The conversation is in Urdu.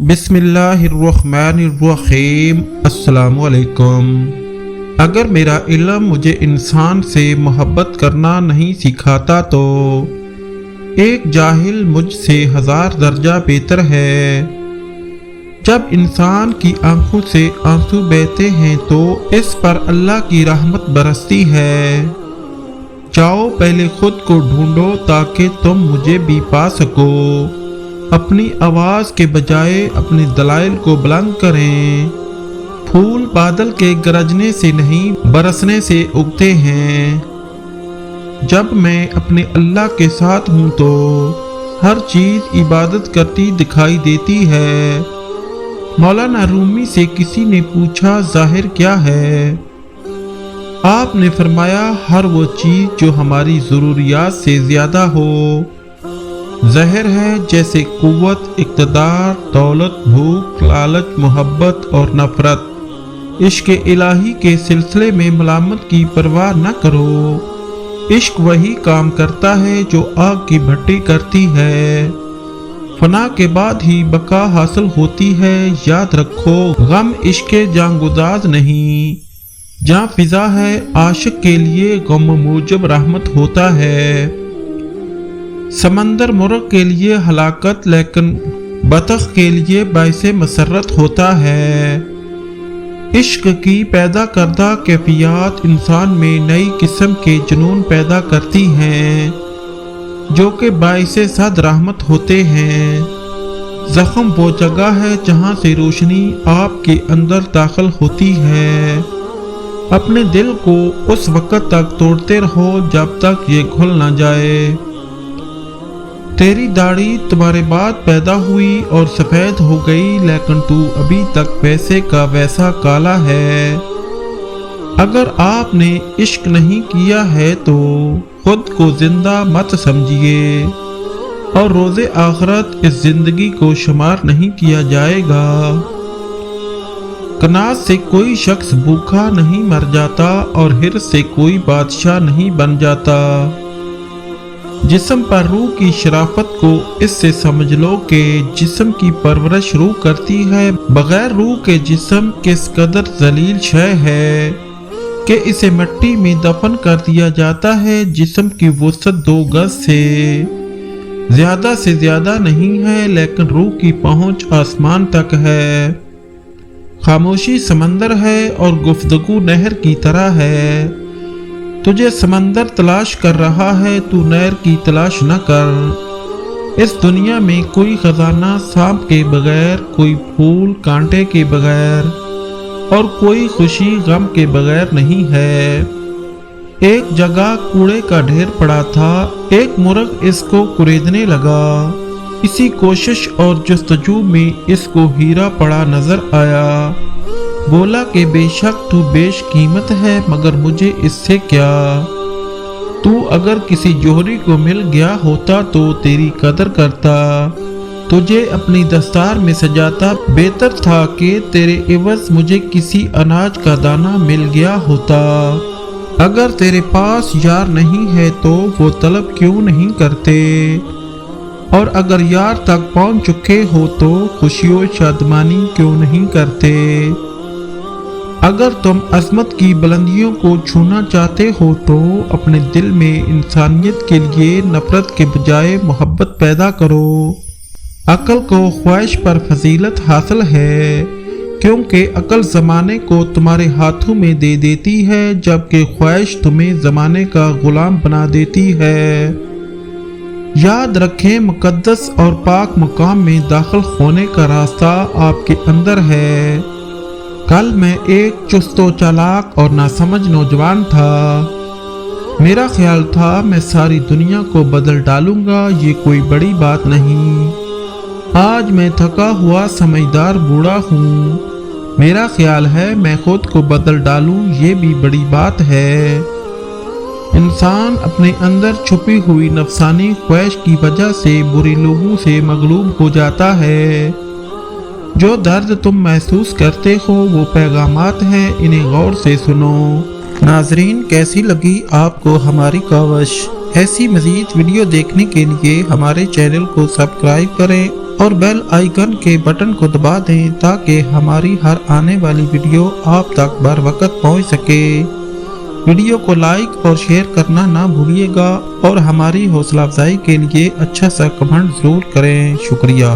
بسم اللہ الرحمن الرحیم۔ السلام علیکم۔ اگر میرا علم مجھے انسان سے محبت کرنا نہیں سکھاتا تو ایک جاہل مجھ سے 1000 درجہ بہتر ہے۔ جب انسان کی آنکھوں سے آنسو بہتے ہیں تو اس پر اللہ کی رحمت برستی ہے۔ جاؤ پہلے خود کو ڈھونڈو تاکہ تم مجھے بھی پا سکو۔ اپنی آواز کے بجائے اپنے دلائل کو بلند کریں۔ پھول بادل کے گرجنے سے نہیں برسنے سے اگتے ہیں۔ جب میں اپنے اللہ کے ساتھ ہوں تو ہر چیز عبادت کرتی دکھائی دیتی ہے۔ مولانا رومی سے کسی نے پوچھا ظاہر کیا ہے؟ آپ نے فرمایا ہر وہ چیز جو ہماری ضروریات سے زیادہ ہو۔ ظاہر ہے جیسے قوت، اقتدار، دولت، بھوک، لالچ، محبت اور نفرت۔ عشق الہی کے سلسلے میں ملامت کی پرواہ نہ کرو۔ عشق وہی کام کرتا ہے جو آگ کی بھٹی کرتی ہے۔ فنا کے بعد ہی بقا حاصل ہوتی ہے۔ یاد رکھو غم عشق جانگداز نہیں۔ جہاں فضا ہے عاشق کے لیے غم موجب رحمت ہوتا ہے۔ سمندر مرغ کے لیے ہلاکت لیکن بطخ کے لیے باعث مسرت ہوتا ہے۔ عشق کی پیدا کردہ کیفیات انسان میں نئی قسم کے جنون پیدا کرتی ہیں جو کہ باعث صد رحمت ہوتے ہیں۔ زخم وہ جگہ ہے جہاں سے روشنی آپ کے اندر داخل ہوتی ہے۔ اپنے دل کو اس وقت تک توڑتے رہو جب تک یہ کھل نہ جائے۔ تیری داڑھی تمہارے بعد پیدا ہوئی اور سفید ہو گئی لیکن تو ابھی تک ویسے کا ویسا کالا ہے۔ اگر آپ نے عشق نہیں کیا ہے تو خود کو زندہ مت سمجھیے اور روز آخرت اس زندگی کو شمار نہیں کیا جائے گا۔ کناز سے کوئی شخص بھوکا نہیں مر جاتا اور حرص سے کوئی بادشاہ نہیں بن جاتا۔ جسم پر روح کی شرافت کو اس سے سمجھ لو کہ جسم کی پرورش روح کرتی ہے۔ بغیر روح کے جسم کس قدر ذلیل شے ہے کہ اسے مٹی میں دفن کر دیا جاتا ہے۔ جسم کی وسعت 2 گز سے زیادہ نہیں ہے لیکن روح کی پہنچ آسمان تک ہے۔ خاموشی سمندر ہے اور گفتگو نہر کی طرح ہے۔ تجھے سمندر تلاش کر رہا ہے تو نہر کی تلاش نہ کر۔ اس دنیا میں کوئی خزانہ سانپ کے بغیر، کوئی پھول کانٹے کے بغیر اور کوئی خوشی غم کے بغیر نہیں ہے۔ ایک جگہ کوڑے کا ڈھیر پڑا تھا، ایک مرغ اس کو کریدنے لگا۔ اسی کوشش اور جستجو میں اس کو ہیرا پڑا نظر آیا۔ بولا کہ بے شک تو بیش قیمت ہے مگر مجھے اس سے کیا؟ تو اگر کسی جوہری کو مل گیا ہوتا تو تیری قدر کرتا، تجھے اپنی دستار میں سجاتا۔ بہتر تھا کہ تیرے عوض مجھے کسی اناج کا دانہ مل گیا ہوتا۔ اگر تیرے پاس یار نہیں ہے تو وہ طلب کیوں نہیں کرتے؟ اور اگر یار تک پہنچ چکے ہو تو خوشی و شادمانی کیوں نہیں کرتے؟ اگر تم عظمت کی بلندیوں کو چھونا چاہتے ہو تو اپنے دل میں انسانیت کے لیے نفرت کے بجائے محبت پیدا کرو۔ عقل کو خواہش پر فضیلت حاصل ہے کیونکہ عقل زمانے کو تمہارے ہاتھوں میں دے دیتی ہے جبکہ خواہش تمہیں زمانے کا غلام بنا دیتی ہے۔ یاد رکھیں مقدس اور پاک مقام میں داخل ہونے کا راستہ آپ کے اندر ہے۔ کل میں ایک چست و چالاک اور ناسمجھ نوجوان تھا۔ میرا خیال تھا میں ساری دنیا کو بدل ڈالوں گا، یہ کوئی بڑی بات نہیں۔ آج میں تھکا ہوا سمجھدار بوڑھا ہوں۔ میرا خیال ہے میں خود کو بدل ڈالوں، یہ بھی بڑی بات ہے۔ انسان اپنے اندر چھپی ہوئی نفسانی خواہش کی وجہ سے برے لوگوں سے مغلوب ہو جاتا ہے۔ جو درد تم محسوس کرتے ہو وہ پیغامات ہیں، انہیں غور سے سنو۔ ناظرین کیسی لگی آپ کو ہماری کاوش؟ ایسی مزید ویڈیو دیکھنے کے لیے ہمارے چینل کو سبسکرائب کریں اور بیل آئیکن کے بٹن کو دبا دیں تاکہ ہماری ہر آنے والی ویڈیو آپ تک بر وقت پہنچ سکے۔ ویڈیو کو لائک اور شیئر کرنا نہ بھولیے گا اور ہماری حوصلہ افزائی کے لیے اچھا سا کمنٹ ضرور کریں۔ شکریہ۔